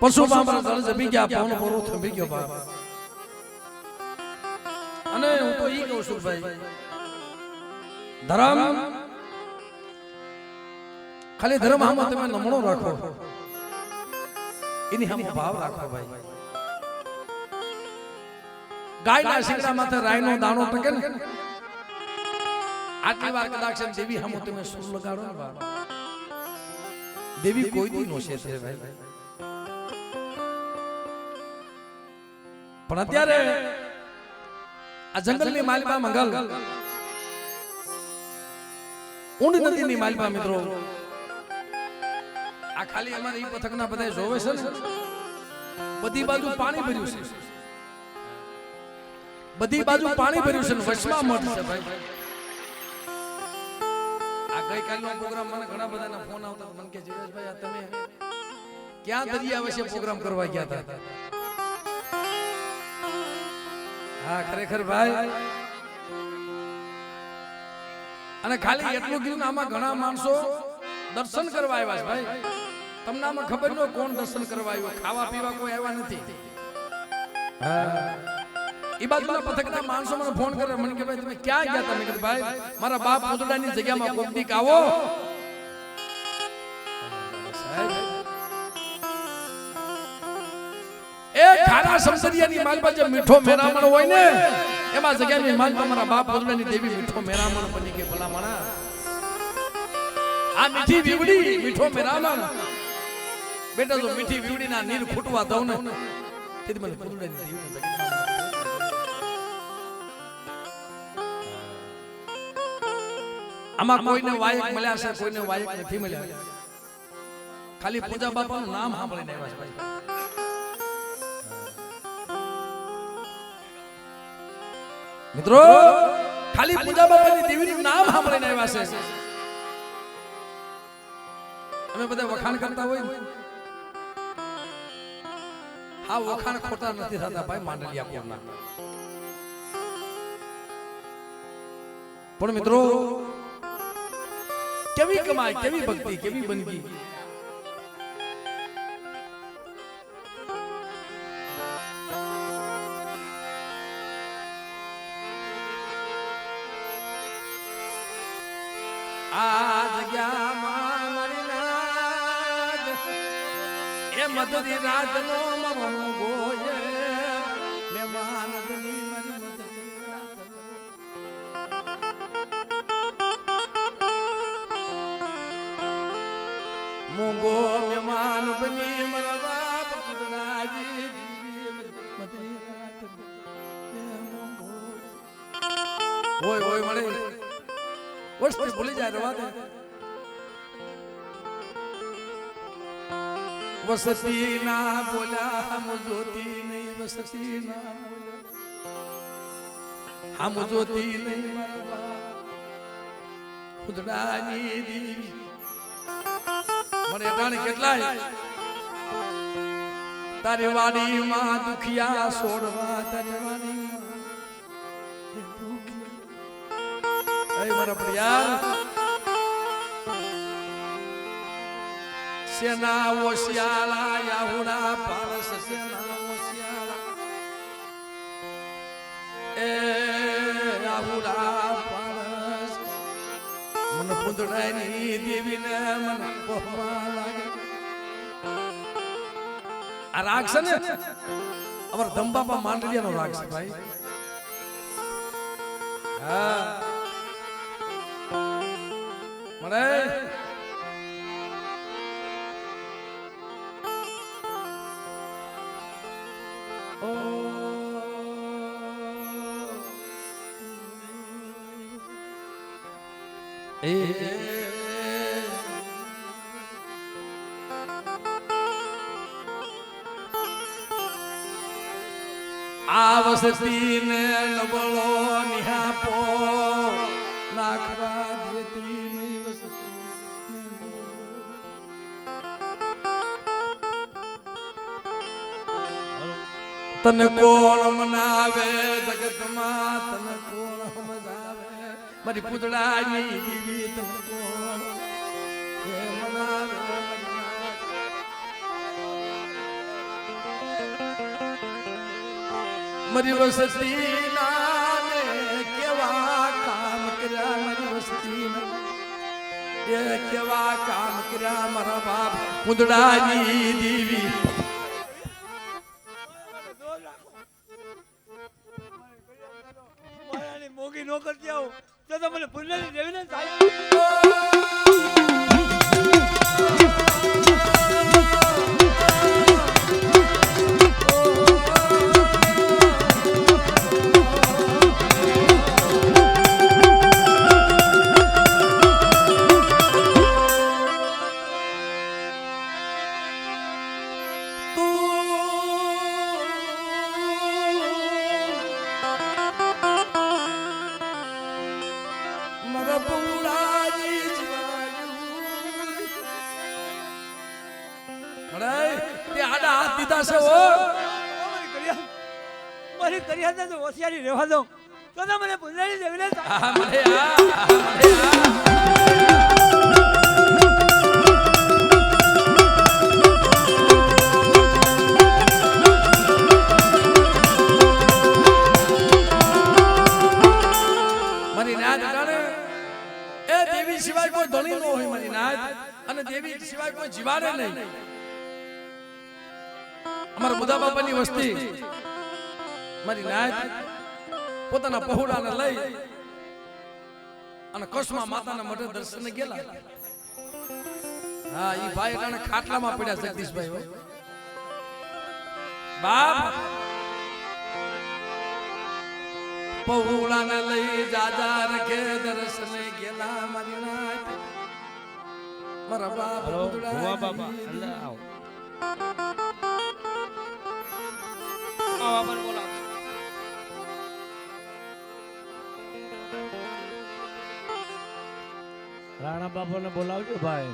પશુ બાબા દળ જમી ગયા પવન પોરો થંભી ગયો બાપ અને હું તો ઈ કહું છું ભાઈ ધર્મ ખાલી ધર્મ આમાં તમે નમણો રાખો એની હમ ભાવ રાખો ભાઈ ગાયના શિંગડા માથે રાયનો દાણો ટકે ને આટલી વાર કદાચ દેવી હમ તમે સુર લગાડો ને બાપ દેવી કોઈ દી નો છે ભાઈ પણ અત્યારે આ જંગલની માલિકા મંગલ ઊંડ નદીની માલિકા મિત્રો આ ખાલી અમારે ઈ પથકના બધા જોવે છે ને બધી બાજુ પાણી ભર્યું છે બધી બાજુ પાણી ભર્યું છે ને વચમાં મઠ છે ભાઈ આ ગઈકાલનો પ્રોગ્રામ મને ઘણા બધાના ફોન આવતા મને કે જીવેશભાઈ આ તમે ક્યાં દરિયા વિશે પ્રોગ્રામ કરવા ગયા હતા હા ખરેખર ભાઈ અને ખાલી એટલું કીધું ને આમાં ઘણા માણસો દર્શન કરવા આવ્યા છે ભાઈ તમને આમાં ખબર ન કોણ દર્શન કરવા આવ્યું ખાવા પીવા કોઈ આવ્યા નથી ઈ બાજુના પથકના માણસો મને ફોન કરે મને કે ભાઈ તમે ક્યાં ગયા હતા મેં કીધું ભાઈ મારા બાપ પુતળાની જગ્યામાં કોક દીક આવો એ ખારા સમસરિયાની માલપા જે મીઠો મેરામણ હોય ને એમાં જગ્યાની માલપા મારા બાપ પુતળાની દેવી મીઠો મેરામણ બની કે ભલામણા આ મીઠી વીવડી મીઠો મેરામણ બેટા જો મીઠી વીવડીના નીર ખૂટવા દઉં ને તેથી મને પુતળાની દેવીની જગ્યા આમાં કોઈને વાયક મળ્યા છે કોઈને વાયક નથી મળ્યા ખાલી પૂજા બાપાનું નામ સાંભળીને આવ્યા છે ભાઈ મિત્રો ખાલી પૂજા બાપાની દેવીનું નામ સાંભળીને આવ્યા છે અમે બધા વખાણ કરતા હોય હા વખાણ ખોટા નથી થતા ભાઈ માંડલિયા કોરના પણ મિત્રો કેવી કમાઈ કેવી ભક્તિ કેવી બંદગી આ જગ્યામાં મારી નાગ એ મધુરી રાતનો મરણો ગોયે મહેમાન બની મારી મધુરી રાત મોગો મહેમાન બની મારા બાપ પુતળાજી મધુરી રાત ઓય ઓય મળે વસ્તુ ભૂલી જાય રવા દે વસતી ના બોલ્યા હમ જોતી નહીં વસતી ના બોલ્યા હમ જોતી નહીં મારા ખુદડાની દેવી મને અટાણે કેટલાય તારી વાડીમાં દુખિયા છોડવા તારી વાડીમાં મારા પ્રિયા સેના ઓશિયાળા યાહુડા પારસ સેના ઓશિયાળા એ યાહુડા પારસ મને પુતળાની દેવીને મને કોહવા લાગે આ રાગ છે ને અમાર ધંબાપા માંડલિયાનો રાગ છે ભાઈ હા મળે આ વસતી ને નબળો નિહાપો નાખવા દેતી તને કોણ મનાવે જગતમાં તને કોણ મનાવે મારી પુતળાની દેવી તને કોણ મનાવે મારી વસતી નાને કેવા કામ કર્યા મારી વસતી એ કેવા કામ કર્યા મારા બાપ કુંદડાની દેવી મોગી નો કરતી આવું તો મને પુણ્યની દેવીને થાય મારી કર્યા તો હોશિયારી રહેવા દો તો મને પુણ્યની દેવીને મારી નાદ જાણે એ દેવી સિવાય કોઈ ધણી ન હોય મારી નાદ અને દેવી સિવાય કોઈ જીવાડે નહીં અમારા બુધા બાપાની વસ્તી મારી નાયત પોતાના પહોળાને લઈ અને કસ્મા માતાના મઢે દર્શને ગયેલા હા ઈ ભાઈ જાણે ખાટલામાં પડ્યા જગદીશભાઈ હો બાપ પહોળાને લઈ જાજા રખે દર્શને ગયેલા મારી નાયત મારા બાપ ભુવા બાબા અંદર આવો બોલાવો રાણા બાપાને બોલાવજો ભાઈ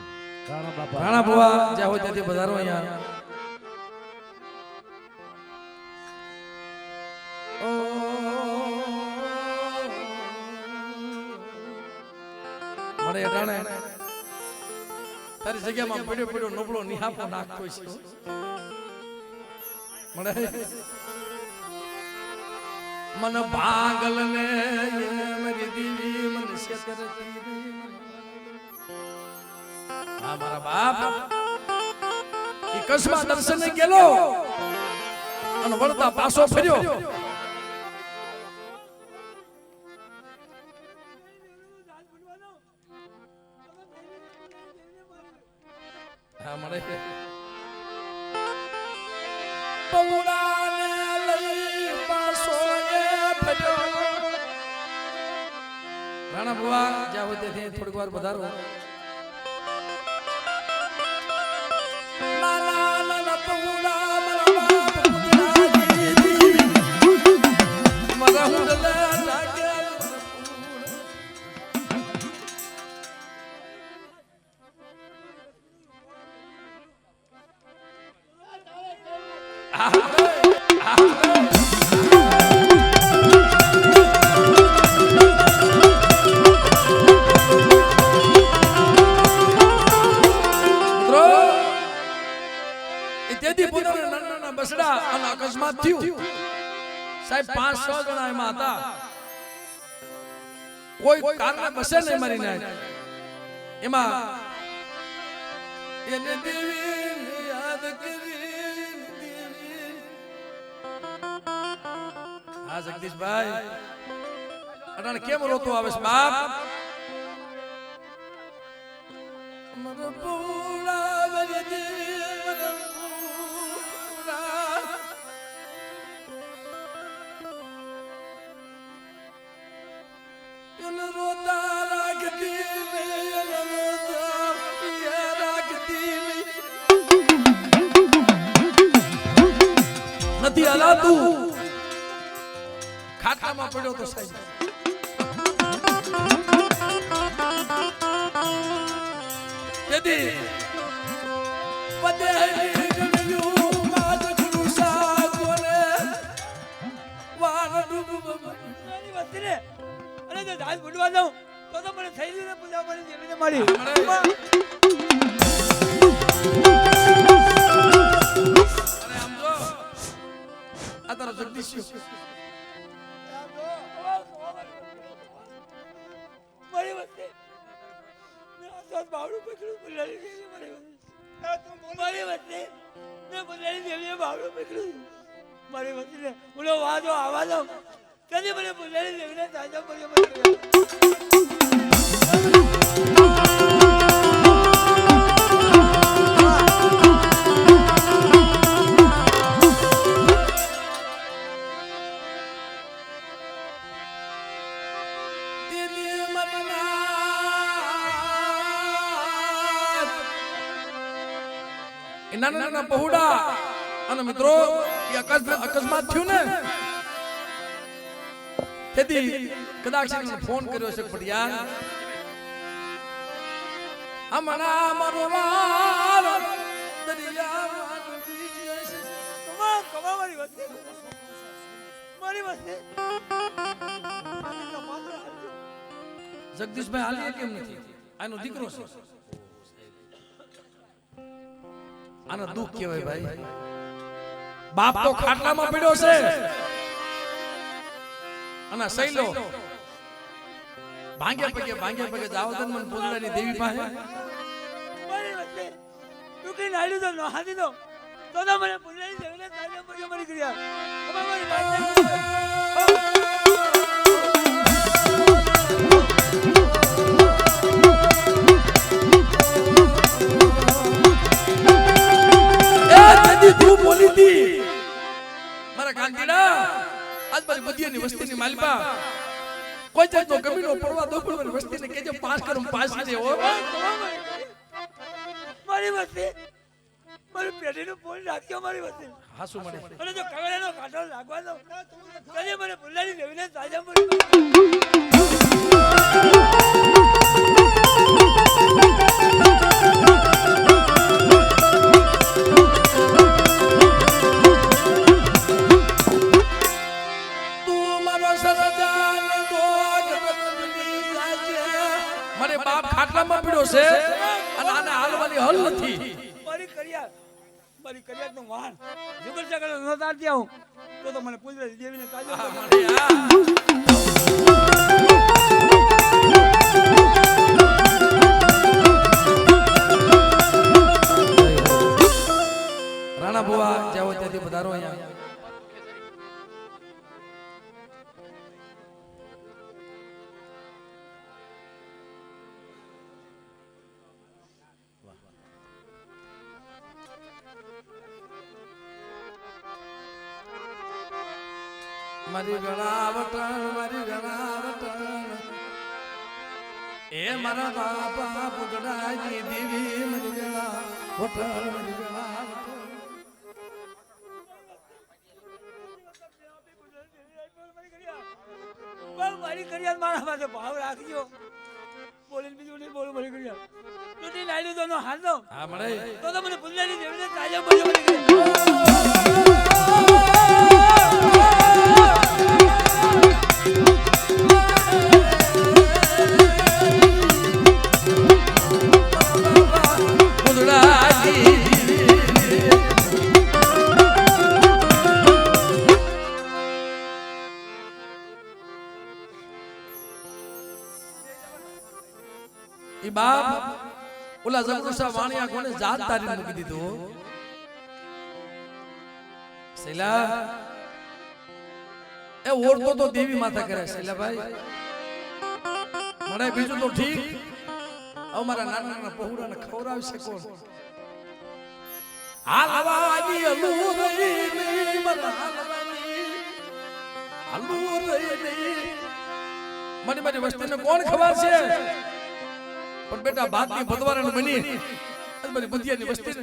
રાણા બાપા રાણા બુવા જ્યાં હોય ત્યાંથી પધારો અહીંયા મને અટાણે તારી જગ્યામાં પડ્યો પડ્યો નબળો નિહાપો નાખતો છે મને મન ભાગલ ને મારી દીવી મન શેતરતી હા મારા બાપ ઈ કસ્મા દર્શને ગેલો અને વળતા પાછો ફર્યો હા મળે પૌડાને લઈ પાછો એ ફર્યો રાણા બુવા જ્યાં હોય ત્યાંથી થોડીક વાર વધારો બસડા અને અકસ્માત થયું સાહેબ 5-6 જણા એમાં હતા કોઈ કારણે બસે નહીં મારી નાય એમાં એને દેવી યાદ કરી હા જગદીશભાઈ અટાણે કેમ રોતો આવે છે બાપ મર પૂરા વરદી નથી હલાતું ખાટામાં પડ્યો તો સાહેબ તેથી પદેહી ગણ્યું માજ ખુરુસા કોને વાન ડૂબ મારી વસ્તીને અને જો દાસ બુડવા દઉં તો મને થઈ ગયું ને પૂજા મારી દેવીને મારી આ તારો જગદીશ ને બધાની દેવીએ બાવડું પકડ્યું મારી વસ્તીને બોલો વાજો આવાજો કદી મને બધાની દેવીને તાજા પડ્યો નાના નાના પહોળા અને મિત્રો એ અકસ્માત થયું ને તેથી કદાચ એને ફોન કર્યો છે પણ યાર હમણા મારો વાલ દરિયામાં ડૂબી જશે. કમા મારી વસ્તી જગદીશભાઈ હાલી કેમ નથી? આનો દીકરો છે. આનો દુઃખ કહેવાય ભાઈ. બાપ તો ખાટલામાં પડ્યો છે અને સૈલો ભાંગે પગે જાવ તો મને પૂજવાની દેવી પાસે મારી વસ્તી તું કઈ નાડ્યું તો નહાતી દો તો મને બધાની દેવીને તાજા પડ્યો મારી ક્રિયા કમા મારી વાત તું બોલી હતી મારા કાંતીડા આજ મારી બુદ્ધિની વસ્તીની માલપા કોઈ જાતનો કમીનો પડવા દો પણ મારી વસ્તીને કેજો પાસ કરું પાસ દે હો. મારી વસ્તી મારી પેઢીનું ફોન રાખ્યો મારી વસ્તી હાસુ મને અને જો કગડાનો કાંટો લાગવા દો કદી મને બુલ્લાની દેવીને તાજા પડ્યો ખાટલામાં પડ્યો છે અને આને હાલવાની હલ નથી. મારી કરિયાત નું વાહન જુગર જગર ન તારતી આવું તો મને પૂજવાની દેવીને તાજો રાણા બુવા જાઓ ત્યાંથી પધારો અહીંયા. મારી ગણાવટણ એ મારા બાપા પુગડાજી દેવી મારી ગણાવટણ મારી કરિયાત મારા પાસે ભાવ રાખજો બોલીને બીજું નહીં બોલું મારી કરિયાત તું નાડ્યું તો નો હાથ દો હા મળે તો મને બુલ્લાની દેવીને તાજા પડ્યો મારી કરિયાત ઈ બાપ ઓલા જગદુસા વાણિયા કોને જાત તારી મૂકી દીધું. શૈલા એ ઓરતો તો દેવી માતા કરે શૈલાભાઈ મને બીજું તો ઠીક અમારા નાના નાના પહોળાને ખવડાવશે કોણ? હાલવાની અલુરઈ મને મારી વસ્તીને કોણ ખવાશે? પણ બેટા ભાતની ભદવારણ બની મારી બુદ્ધિયાની વસ્તીને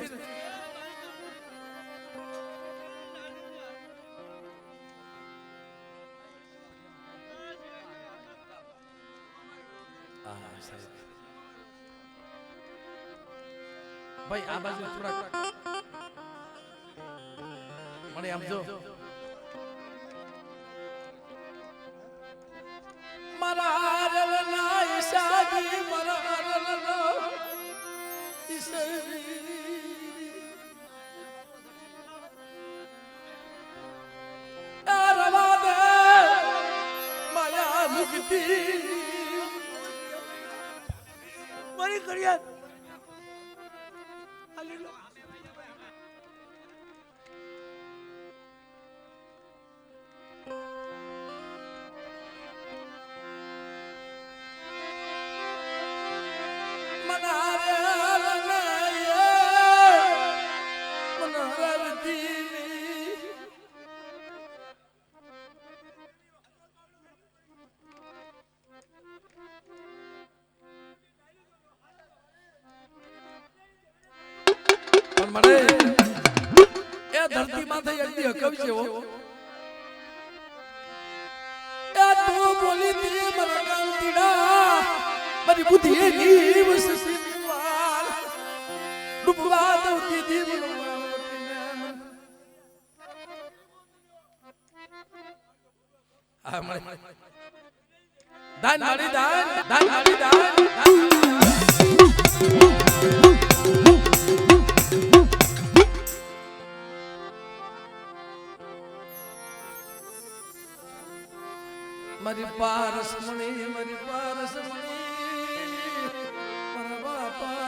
ભાઈ આ બાજુ થોડા મને આમ જો મારા રલના ઈશાજી મારા રલના ઈશાજી રવા દે માયા મુક્તિ મારી કરિયાત આવતી પણ મને એ ધરતી માથે એટલી હકવી છે હો એ તું બોલી તી મારા કાંતીડા મારી બુદ્ધિ એની વસસી વાલ ડૂબવા દઉતી દી આ મને દાન મારી દાન મારી પારસમણી મારા બાપા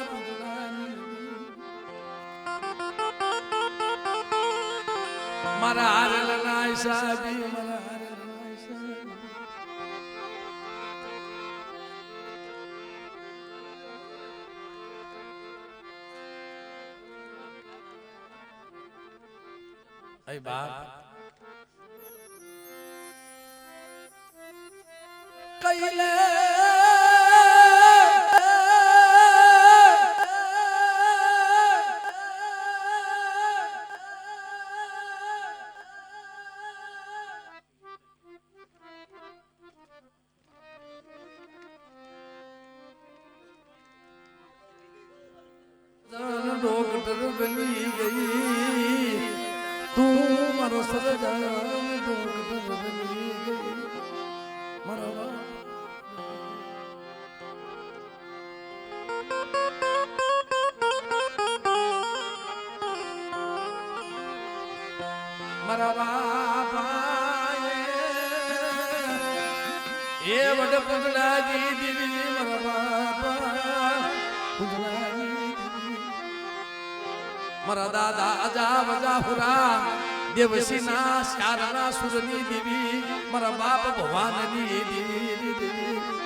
મારા હારેલા સાબી મારા હારેલા સાબી અય બાપ કઈલે ડોક્ટર બની ગઈ તું મારો સજાન ડોક્ટર બની ગઈ મારા મારા બાપાએ એ વડ પૂજનાજી દીદી મારા બાપા પૂજનાજી મારા દાદા અજા વજા હુરા દેવસીના શારના સુરની દેવી મારા બાપ ભવાનની દેવી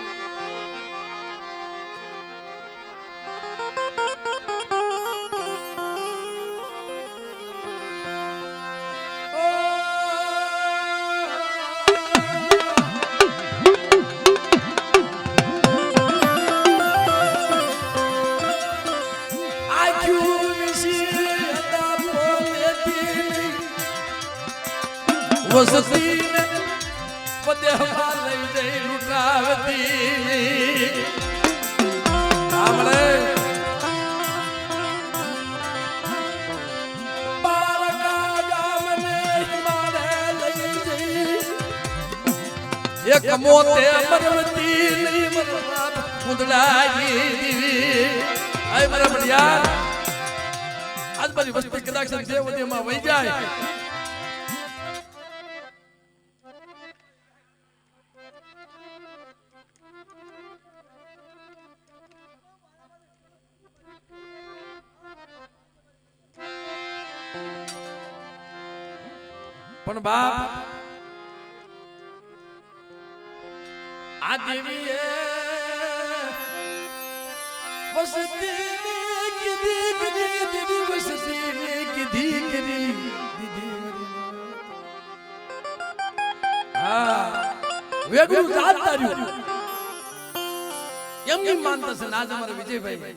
વસતી પદેહમાં લઈ જઈ લૂંટાવતી સાંભળે બાળકા ગામને મારે લઈ જઈ એક મોતે અમરવતી નહીં મરવા મુદડાઈ દીવી આય મારા બડિયા આજ મારી વસ્તી કદાચ દેવદેમાં વહી જાય પણ બાપ આ દેવીએ વસતી કીધી દીદી વસતી કીધી દીદી હા વેગળું જાત તાર્યું એમની માનતા છે નાજ અમારા વિજયભાઈ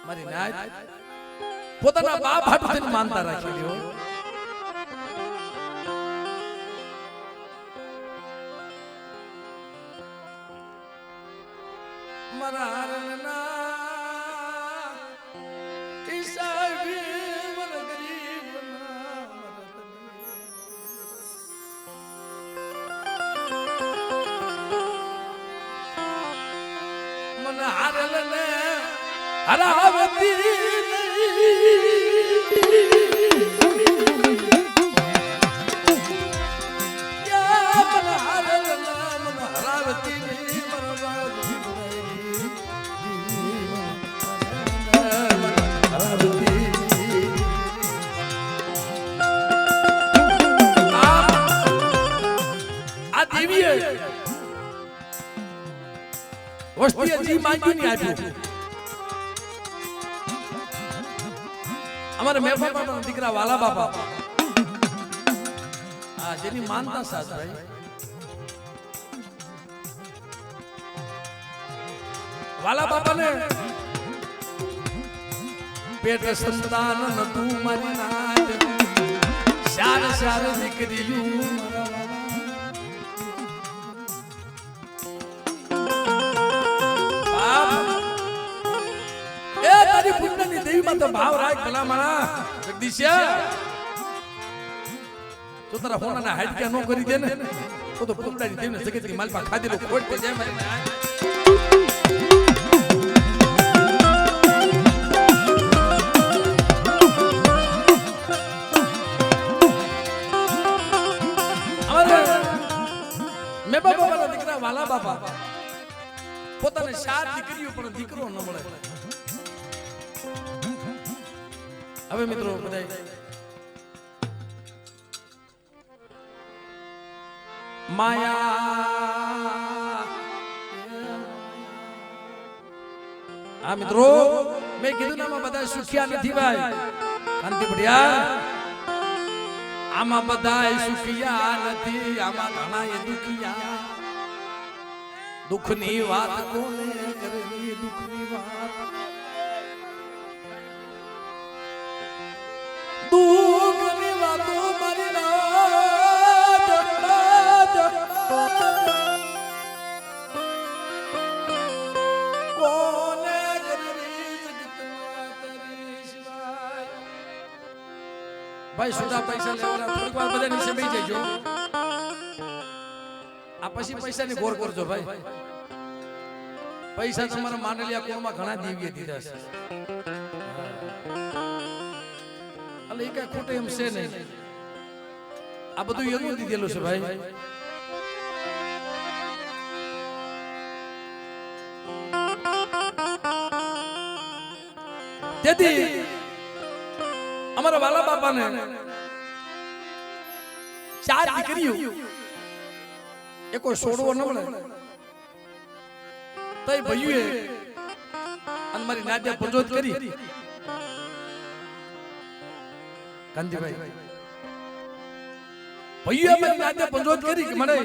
મારી નાજ પોતાના બાપ હાટું માનતા રાખી લ્યો વસ્તી હજી માંગ્યું નહીં આપ્યું અમારે મેફા બાપાના દીકરા વાલા બાપા આ જેની માનતા સાથ ભાઈ વાલા બાપાને પેટ સંતાન નતું મારી નાત શાર શાર દીકરીયું બાપ એ તારી પુણ્યની દેવીમાં તો ભાવ રાખ ભલા માણા જગદીશિયા તો તારા હોનાના હાડક્યા નો કરી દે ને તો પુણ્યની દેવીને જગતની માલપા ખાધેલો ખોટ થઈ જાય મારી વાલા બાપા પોતાને 4 દીકરીઓ પણ દીકરો ન મળે. હવે મિત્રો બધાય માયા આ મિત્રો મેં કીધું ને આમાં બધા સુખિયા નથી ભાઈ કાંતિ ભડિયા આમાં બધા સુખિયા નથી આમાં ઘણા એ દુખિયા દુઃખની વાત કોને કરવી દુઃખની વાત દુઃખની વાતો મારી નાત કોને કરવી જગતમાં તારી સિવાય ભાઈ સુધા પૈસા લેવાના થોડીક વાર બધા નીચે બેસી જજો આ પછી પૈસાની ગોર કરજો ભાઈ પૈસા તમારા માંડલિયા કોણમાં ઘણા દેવીએ દીધા છે એટલે એ કઈ ખોટું એમ છે નહીં આ બધું એનું દીધેલું છે ભાઈ તેથી અમારા વાલા બાપાને 4 દીકરીઓ એ કોઈ છોડવો ન મળે તઈ ભઈયુએ અને મારી નાદ્યા પંજોત કરી કાંતિભાઈ ભઈયુએ મારી નાદ્યા પંજોત કરી કે મને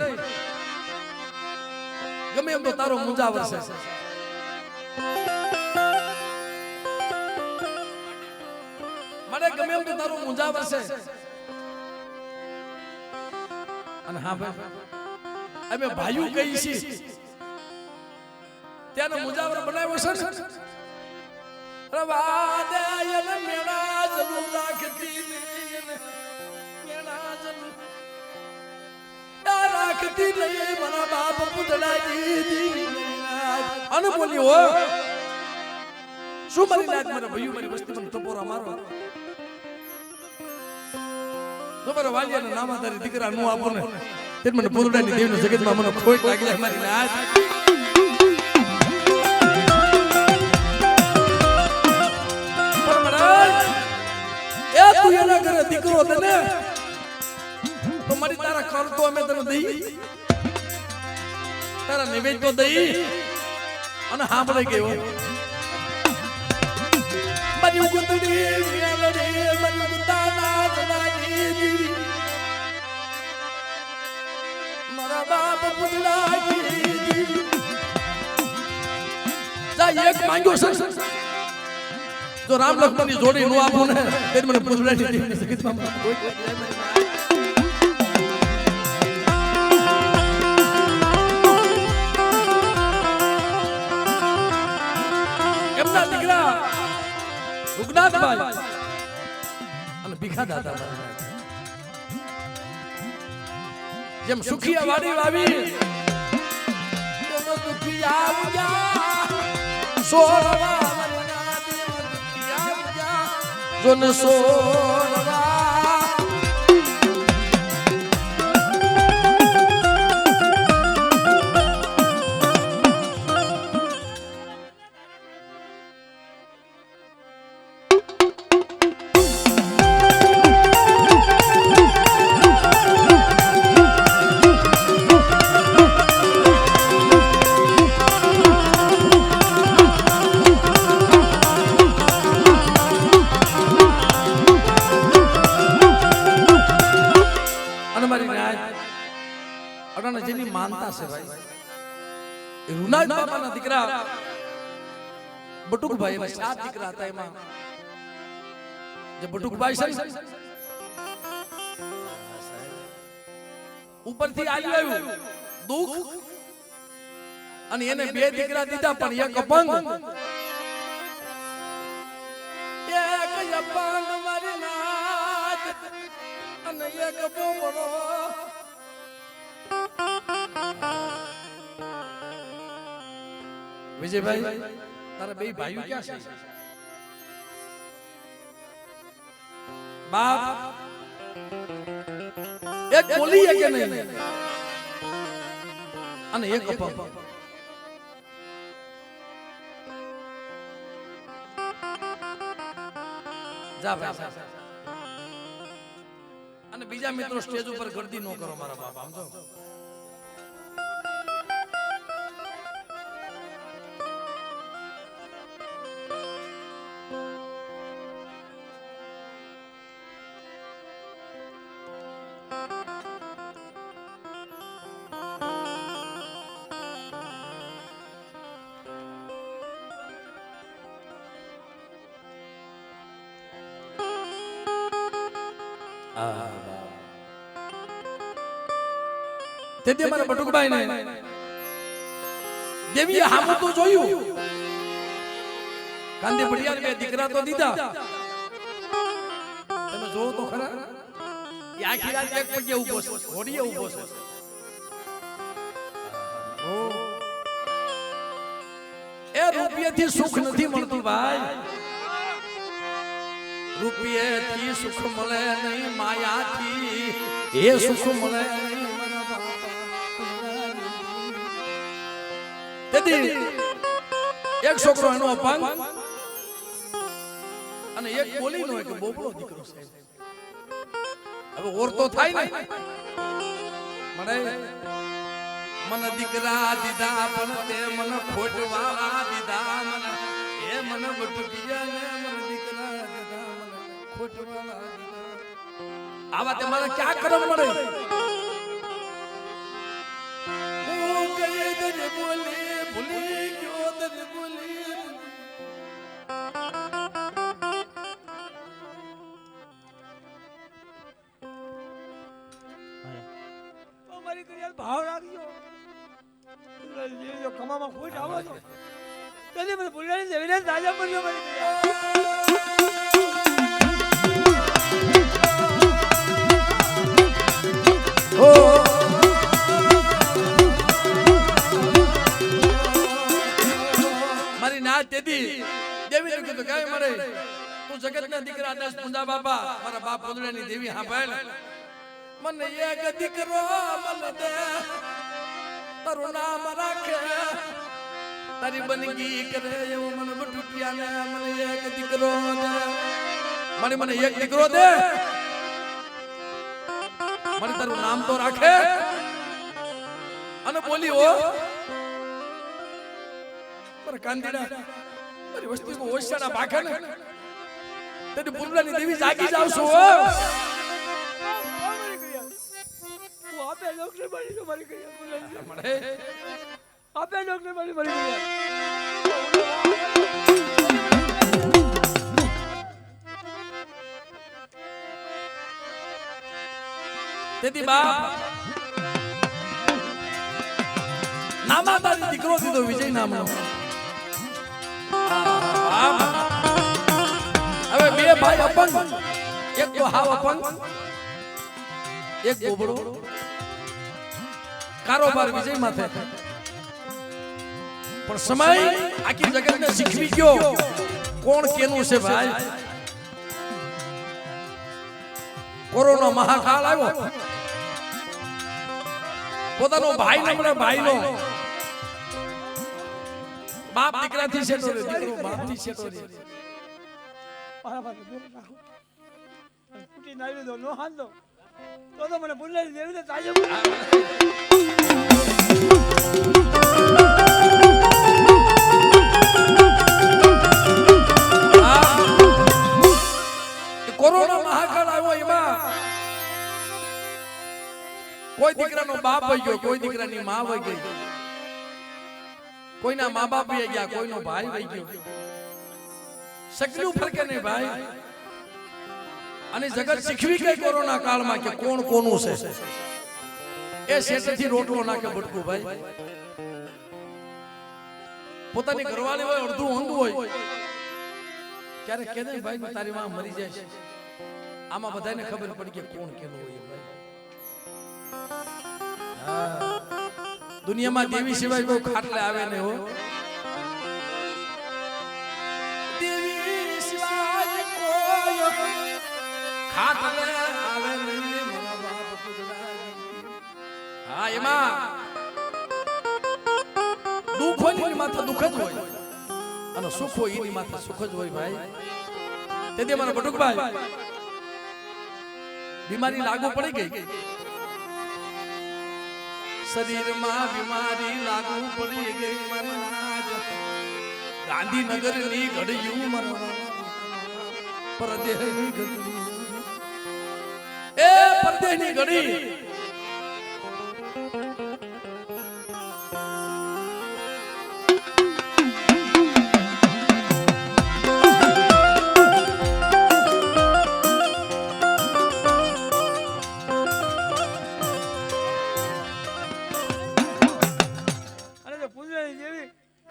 ગમે એમ તો તારો મુંજાવર છે મને ગમે એમ તો તારો મુંજાવર છે અને હા ભાઈ અમે ભાઈઓ કહી છે ત્યાંનો મુજાવર બનાવ્યો છે રવા દે એને મેળા જરૂર રાખતી મેળા જરૂર રાખતી નહીં મારા બાપ પુતળા દીદી અને બોલ્યો હો શું મારી નાક મારા ભાઈઓ મારી વસ્તી મને ટપોરા મારો તમારો વાલિયાના નામાધારી દીકરા નું આપો ને તે મને પુરુડાની દેવનો જગતમાં મને ખોટ લાગી જાય મારી નાક એ તું એના ઘરે દીકરો તને તો મારી તારા કર તો અમે તને દઈ તારા નિવેદ તો દઈ અને સાંભળી ગયો મારી ઉગતડી મેલડી મારી ઉગતાના જનાજી મારા બાપ પુતળાજી જા એક માંગ્યો છે જો રામ લક્ષ્મણની જોડી નો આપું ને તે મને પુતળાની દેવી સકિતમાં કોઈ એમના દીકરા રૂગનાથભાઈ અને ભીખા દાદા જેમ સુખિયા વાડી વાવી દુખિયા આવજા સોરવા મરના દેવ દુખિયા આવજા જોન સોરવા પણ જેની માનતા છે ભાઈ એ રૂનાજ બાબાના દીકરા બટુકભાઈ એના 7 દીકરા હતા એમાં જે બટુકભાઈ છે ઉપરથી આવ્યું દુઃખ અને એને 2 દીકરા દીધા પણ એક અપંગ મારી નાથ અને એક બોમડો વિજયભાઈ તારા 2 ભાઈઓ ક્યાં છે બાપ એક બોલી કે નહીં અને એક અપંગ જા ભાઈ અને બીજા મિત્રો સ્ટેજ ઉપર ગર્દી ન કરો મારા બાપ સમજો તેથી મારા બટુકભાઈ ને દેવીએ હામું તો જોયું કાંદી પડિયા 2 દીકરા તો દીધા તમે જોવો તો ખરા એ આખી રાત એક પગે ઊભો છે ઘોડીએ ઊભો છે એ રૂપિયાથી સુખ નથી મળતું ભાઈ રૂપિયાથી સુખ મળે નહીં માયાથી એ સુખ મળે નહીં તેથી એક છોકરો એનો અપંગ અને એક બોલી નો કે બોબડો દીકરો છે હવે ઓર તો થાય ને મને દીકરા દીધા પણ તે મને ખોટવાળા દીધા મને એ મને બટુકિયા ને મને દીકરા દીધા મને ખોટવાળા દીધા આવા તે મને ક્યાં કરમ મળે હું કઈ દે બોલી ભૂલી ગયો દે બોલી અમારી કરિયાલ ભાવ રાખજો જો કમામાં ખોટ આવો છો તેથી મને ભૂલાની દેવીને તાજા પડ્યો મારી મારી નાથ તેથી દેવી ને કીધું કાઈ મળે તું જગતના દીકરા 10 પૂંજા બાપા મારા બાપ પોદળાની દેવી સાંભળ મને એક દીકરો મલ દે તારું નામ રાખે તારી બનગી કરે એવું મને બટુકિયા ને મને એક દીકરો દે મને એક દીકરો દે મને તારું નામ તો રાખે અને બોલી ઓ પર કાંદીડા મારી વસ્તી કો ઓછાના ભાખે ને તેની પૂર્ણાની દેવી જાગી જાવશો આપે ડોક્ટર બની તો મારી કરિયાલ મળે આપે ડોક્ટર બની મારી કરિયાલ તેથી બાપ નામાદારી દીકરો દીધો વિજય નામનો હવે 2 ભાઈ અપંગ એક તો હાવ અપંગ એક બોબડો કારોબાર વિજય માથે પણ સમય આખી જગતને શીખવી ગયો કોણ કેનું છે ભાઈ કોરોના મહાકાળ આવ્યો પોતાનો ભાઈ નમણે ભાઈનો બાપ દીકરાથી છેટો રે દીકરો બાપથી છેટો રે મારા પાસે દૂર રાખો ફૂટી નાવી દો નો હાંધો તો મને ભૂલાની દેવીને તાજા કોરોના મહાકાળ આવ્યો એમાં કોઈ દીકરાનો બાપ વઈ ગયો, કોઈ દીકરાની માં વઈ ગઈ, કોઈના મા બાપ વઈ ગયા, કોઈનો ભાઈ વઈ ગયો, સકલું ફરકે નહીં ભાઈ. અને જગત શીખવી ગઈ કોરોના કાળમાં કે કોણ કોનું છે. એ શેઠથી રોટલો નાખે બટકું ભાઈ. પોતાની ઘરવાળી હોય, અડધું અંગ હોય, ક્યારેક કહે ને ભાઈ તારી માં મરી જાય છે. આમાં બધાને ખબર પડી કે કોણ કેનું હોય ભાઈ. દુનિયામાં દેવી સિવાય કોઈ ખાટલે આવે નહીં હો. દેવી સિવાય કોઈ ખાટલે આવે નહીં મારા બાપ ગુજરાતી. હા, એમાં દુઃખ હોય એની માથે દુઃખ જ હોય અને સુખ હોય એની માથે સુખ જ હોય ભાઈ. તેથી મારા બટુકભાઈ બીમારી લાગુ પડી ગઈ, શરીરમાં બીમારી લાગુ પડી ગઈ. ગાંધીનગર ની ઘડિયું પરદેહની ઘડી, એ પરદેહની ઘડી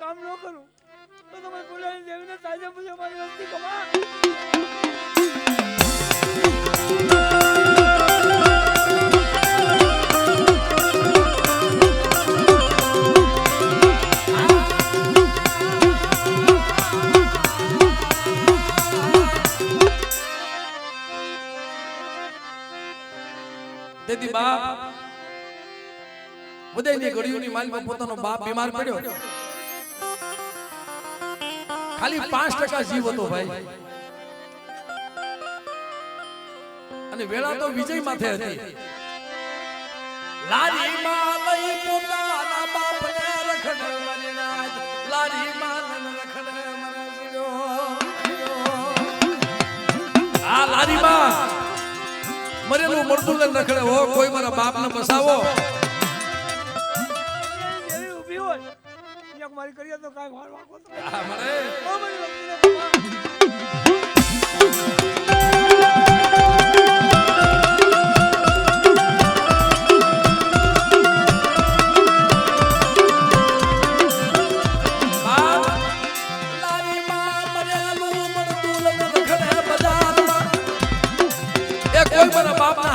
કામ ન કરું તો તમે પુરાણી દેવીને તાજા પૂછો મારી વસ્તી કમા. તેથી બાપ બધાની ઘડીઓની માલમાં પોતાનો બાપ બીમાર પડ્યો, ખાલી 5% જીવ હતો ભાઈ. અને વેળા તો વિજય માથે હતી. લારી માં લઈ પોતાના બાપને રખડવાની રાત, લારી માં રખડે મારા જીવો. આ લારી માં મરેલું મરતું લઈને રખડે હો. કોઈ મારા બાપને બસાવો. દેવી ઊભી હોય એક મારી કરીએ તો કાઈ વાર વાકો તો આ મરે ઓ મારી વસ્તીને કમા.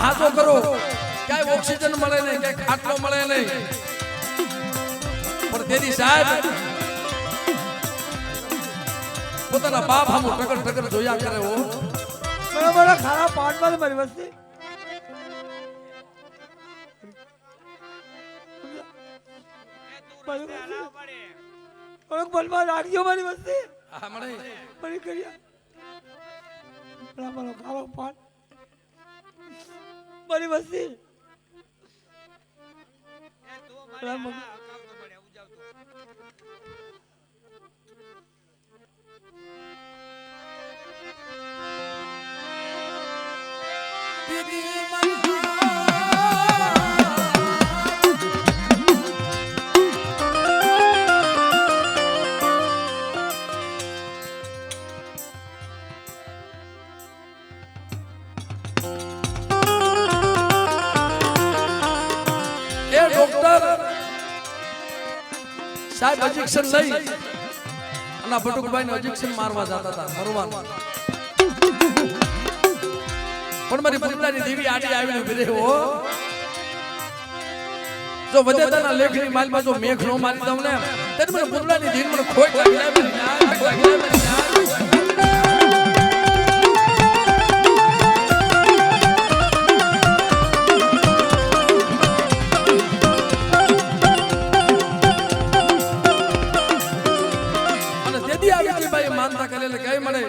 હાથો કરો, ક્યાંય ઓક્સિજન મળે નહીં, ક્યાંય ખાટલો મળે નહીં. પણ તેની સાહેબ પોતાના બાપ સામું ટકર ટકર જોયા કરે હો. બરાબર ખારા પાટમાં મારી વસ્તી બલમાં રાખજો મારી વસ્તી. હા મળે મારી કર્યા બરાબર ખારો પાટ મારી વસ્તી. સાહેબ ઇન્જેક્શન લઈ અને બટુકભાઈ ને ઇન્જેક્શન મારવા જતા હતા મરવાનું. પણ મારી બુટલાની દેવી આડી આવીને ઉભી રહી હો. જો વધેતાના લેખની માલમાં જો મેઘ નો મારી દઉં ને ત્યારે મને બુટલાની દેવી મને ખોટ લાગી. માનતા કરેલે કઈ મળે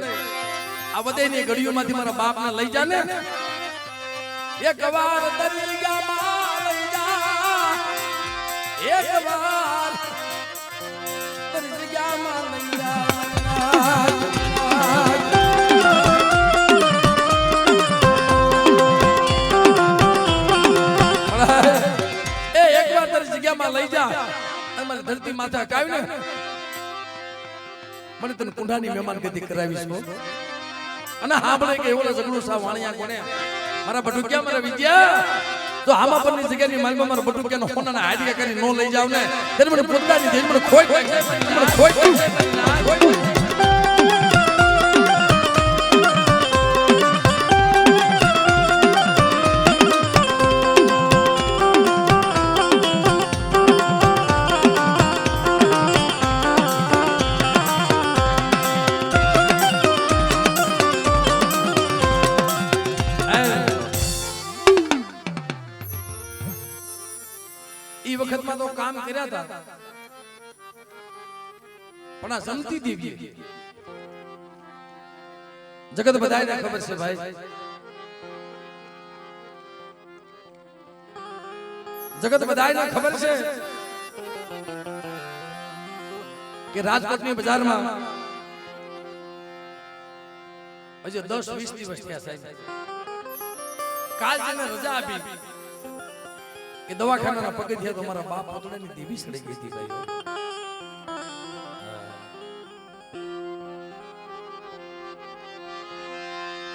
આ બધાની ઘડીઓમાંથી મારા બાપને લઈ જા ને. એક વાર દરિયામાં લઈ જા, એક વાર દરિયામાં લઈ જા. મારી ધરતી માથે હકાવ્યું ને મને તને કુંડાની મહેમાન ગતિ કરાવીશ હો. અને હાંભળે કે એવો ઝઘડો સા વાણિયા કોને મારા બટુકિયા મારા વિદ્યા તો આમાં પરની જગ્યાની માલમાં મારા બટુકિયાનો હોનાના હાડિયા કરી નો લઈ જાવ ને ત્યારે મને પોતાની દેહ મને ખોટ લાગે મને ખોટ લાગે. વખતમાં તો કામ કર્યા હતા પણ આ સમતી દેવી જગત બધાને ખબર છે ભાઈ. જગત બધાને ખબર છે કે રાજકોટની બજારમાં હજી 10-20 દિવસ થયા સાહેબ. કાલ જેને રજા આપી કે દવાખાનાના પગથિયા તો મારા બાપ પોતડાની દેવી સડી ગઈ હતી ભાઈ.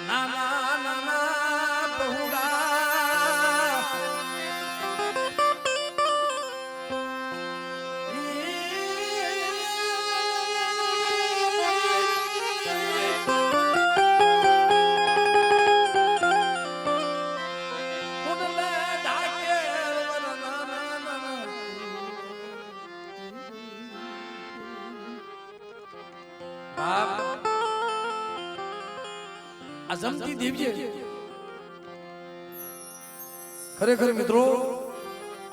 નાના નાના બહુડા જમતી દેવીએ ખરેખર મિત્રો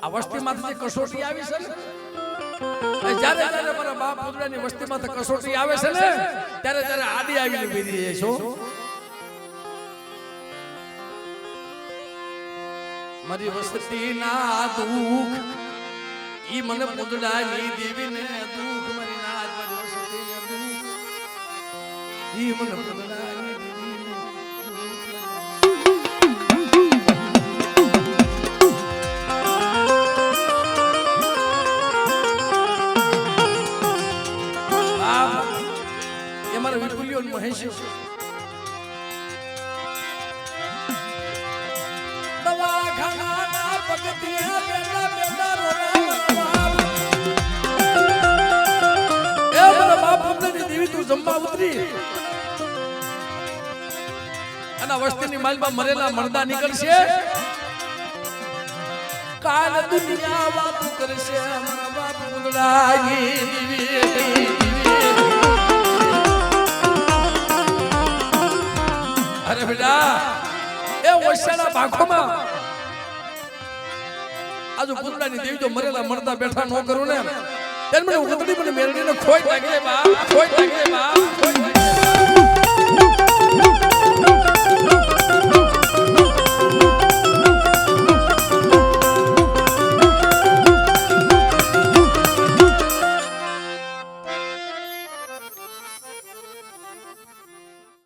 આ વસ્તીમાંથી જે કસોટી આવી છે ને જ્યારે જ્યારે મારા બાપ પુત્રની વસ્તીમાંથી કસોટી આવે છે ને ત્યારે ત્યારે આડી આવીને બેધી રહે છો. મારી વસ્તીના દુઃખ ઈ મને પુતળાની દેવીને દુઃખ મારી નાથ મારી વસ્તીને દુઃખ ઈ મને પુતળાની મહેશ દવાખાનાના પગથિયા બેઠા બેઠા રોવા. એ મારા બાપ પુત્રની દેવી તું જમવા ઉતરી અને વસ્તીની માલમાં મરેલા મરદા નીકળશે. કાલ દુનિયા વાતો કરશે મારા બાપ પુત્રની દેવી. અરે બેટા એ ઓશિયાના ભાખોમાં આજુ પુતળાની દેવી જો મરેલા મરતા બેઠા ન કરું ને ત્યારે મને ઉગતડી મને મેરડીને ખોટ લાગે બા ખોટ લાગે બા ખોટ લાગે.